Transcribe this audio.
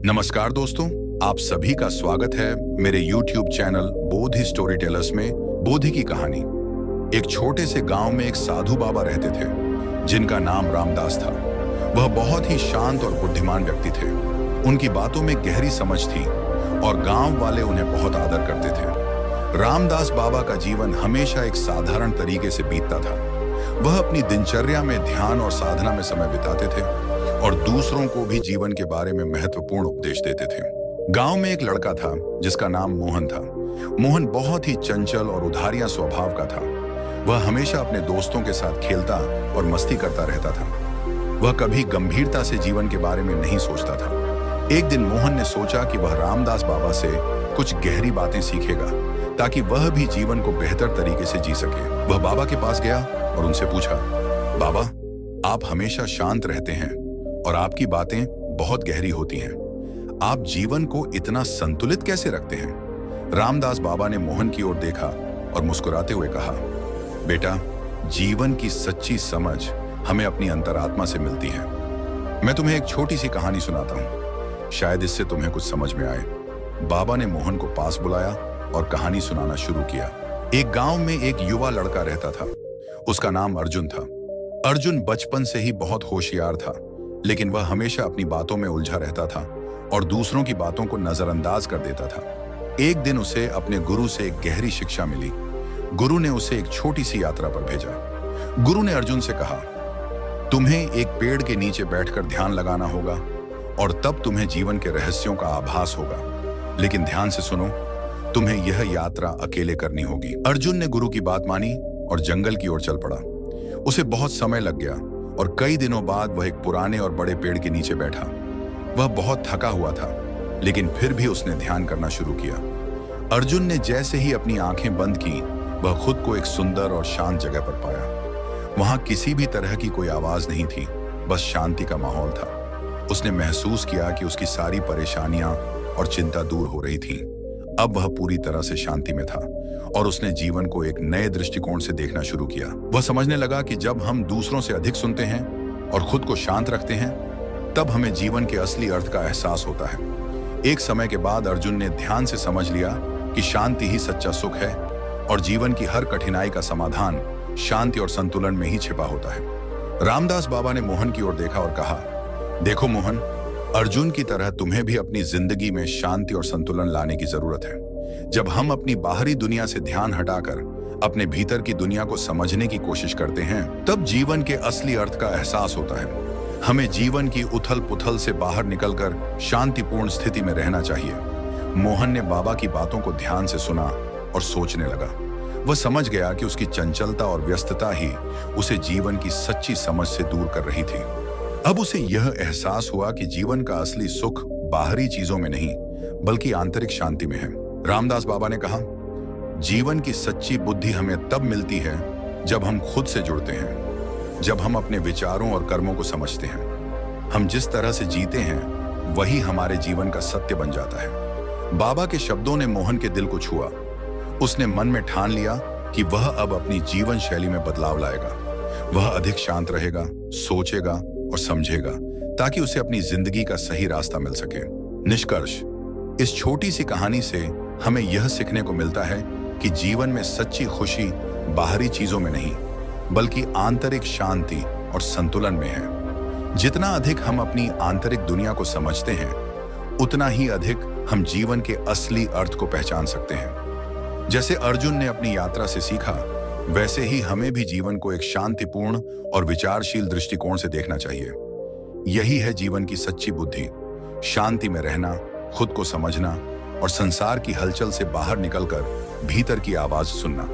नमस्कार दोस्तों, आप सभी का स्वागत है मेरे YouTube चैनल बोधि स्टोरी टेलर्स में बोधि की कहानी। एक छोटे से गांव में एक साधु बाबा रहते थे जिनका नाम रामदास था। वह बहुत ही शांत और बुद्धिमान व्यक्ति थे। उनकी बातों में गहरी समझ थी और गांव वाले उन्हें बहुत आदर करते थे। रामदास बाबा का जीवन हमेशा एक साधारण तरीके से बीतता था। वह अपनी दिनचर्या में ध्यान और साधना में समय बिताते थे और दूसरों को भी जीवन के बारे में महत्वपूर्ण उपदेश देते थे। गांव में एक लड़का था जिसका नाम मोहन था। मोहन बहुत ही चंचल और उधारिया स्वभाव का था। वह हमेशा अपने दोस्तों के साथ खेलता और मस्ती करता रहता था। वह कभी गंभीरता से जीवन के बारे में नहीं सोचता था। एक दिन मोहन ने सोचा कि वह रामदास बाबा से कुछ गहरी बातें सीखेगा ताकि वह भी जीवन को बेहतर तरीके से जी सके। वह बाबा के पास गया और उनसे पूछा, बाबा, आप हमेशा शांत रहते हैं और आपकी बातें बहुत गहरी होती हैं। आप जीवन को इतना संतुलित कैसे रखते हैं? रामदास बाबा ने मोहन की ओर देखा और मुस्कुराते हुए कहा, बेटा, जीवन की सच्ची समझ हमें अपनी अंतरात्मा से मिलती है। मैं तुम्हें एक छोटी सी कहानी सुनाता हूँ, शायद इससे तुम्हें कुछ समझ में आए। बाबा ने मोहन को पास बुलाया और कहानी सुनाना शुरू किया। एक गांव में एक युवा लड़का रहता था। उसका नाम अर्जुन था। अर्जुन बचपन से ही बहुत होशियार था, लेकिन वह हमेशा अपनी बातों में उलझा रहता था और दूसरों की बातों को नजरअंदाज कर देता था। एक दिन उसे अपने गुरु से एक गहरी शिक्षा मिली। गुरु ने उसे एक छोटी सी यात्रा पर भेजा। गुरु ने अर्जुन से कहा, तुम्हें एक पेड़ के नीचे बैठकर ध्यान लगाना होगा और तब तुम्हें जीवन के रहस्यों का आभास होगा। लेकिन ध्यान से सुनो, तुम्हें यह यात्रा अकेले करनी होगी। अर्जुन ने गुरु की बात मानी और जंगल की ओर चल पड़ा। उसे बहुत समय लग गया और कई दिनों बाद वह एक पुराने और बड़े पेड़ के नीचे बैठा। वह बहुत थका हुआ था, लेकिन फिर भी उसने ध्यान करना शुरू किया। अर्जुन ने जैसे ही अपनी आंखें बंद की, वह खुद को एक सुंदर और शांत जगह पर पाया। वहां किसी भी तरह की कोई आवाज नहीं थी, बस शांति का माहौल था। उसने महसूस किया कि उसकी सारी परेशानियां और चिंता दूर हो रही थीं। अब वह पूरी तरह से शांति में था और उसने जीवन को एक नए दृष्टिकोण से देखना शुरू किया। वह समझने लगा कि जब हम दूसरों से अधिक सुनते हैं और खुद को शांत रखते हैं, तब हमें जीवन के असली अर्थ का एहसास होता है। एक समय के बाद अर्जुन ने ध्यान से समझ लिया कि शांति ही सच्चा सुख है और जीवन की हर कठिनाई का समाधान शांति और संतुलन में ही छिपा होता है। रामदास बाबा ने मोहन की ओर देखा और कहा, देखो मोहन, अर्जुन की तरह तुम्हें भी अपनी जिंदगी में शांति और संतुलन लाने की जरूरत है। जब हम अपनी बाहरी दुनिया से ध्यान हटाकर अपने भीतर की दुनिया को समझने की कोशिश करते हैं, तब जीवन के असली अर्थ का एहसास होता है। हमें जीवन की उथल पुथल से बाहर निकलकर शांतिपूर्ण स्थिति में रहना चाहिए। मोहन ने बाबा की बातों को ध्यान से सुना और सोचने लगा। वह समझ गया कि उसकी चंचलता और व्यस्तता ही उसे जीवन की सच्ची समझ से दूर कर रही थी। अब उसे यह एहसास हुआ कि जीवन का असली सुख बाहरी चीजों में नहीं, बल्कि आंतरिक शांति में है। रामदास बाबा ने कहा, जीवन की सच्ची बुद्धि हमें तब मिलती है जब हम खुद से जुड़ते हैं, जब हम अपने विचारों और कर्मों को समझते हैं। हम जिस तरह से जीते हैं वही हमारे जीवन का सत्य बन जाता है। बाबा के शब्दों ने मोहन के दिल को छुआ। उसने मन में ठान लिया कि वह अब अपनी जीवन शैली में बदलाव लाएगा। वह अधिक शांत रहेगा, सोचेगा और समझेगा, ताकि उसे अपनी जिंदगी का सही रास्ता मिल सके। निष्कर्ष, इस छोटी सी कहानी से हमें यह सीखने को मिलता है कि जीवन में सच्ची खुशी बाहरी चीजों में नहीं, बल्कि आंतरिक शांति और संतुलन में है। जितना अधिक हम अपनी आंतरिक दुनिया को समझते हैं, उतना ही अधिक हम जीवन के असली अर्थ को पहचान सकते हैं। जैसे अर्जुन ने अपनी यात्रा से सीखा, वैसे ही हमें भी जीवन को एक शांतिपूर्ण और विचारशील दृष्टिकोण से देखना चाहिए। यही है जीवन की सच्ची बुद्धि, शांति में रहना, खुद को समझना और संसार की हलचल से बाहर निकलकर भीतर की आवाज सुनना।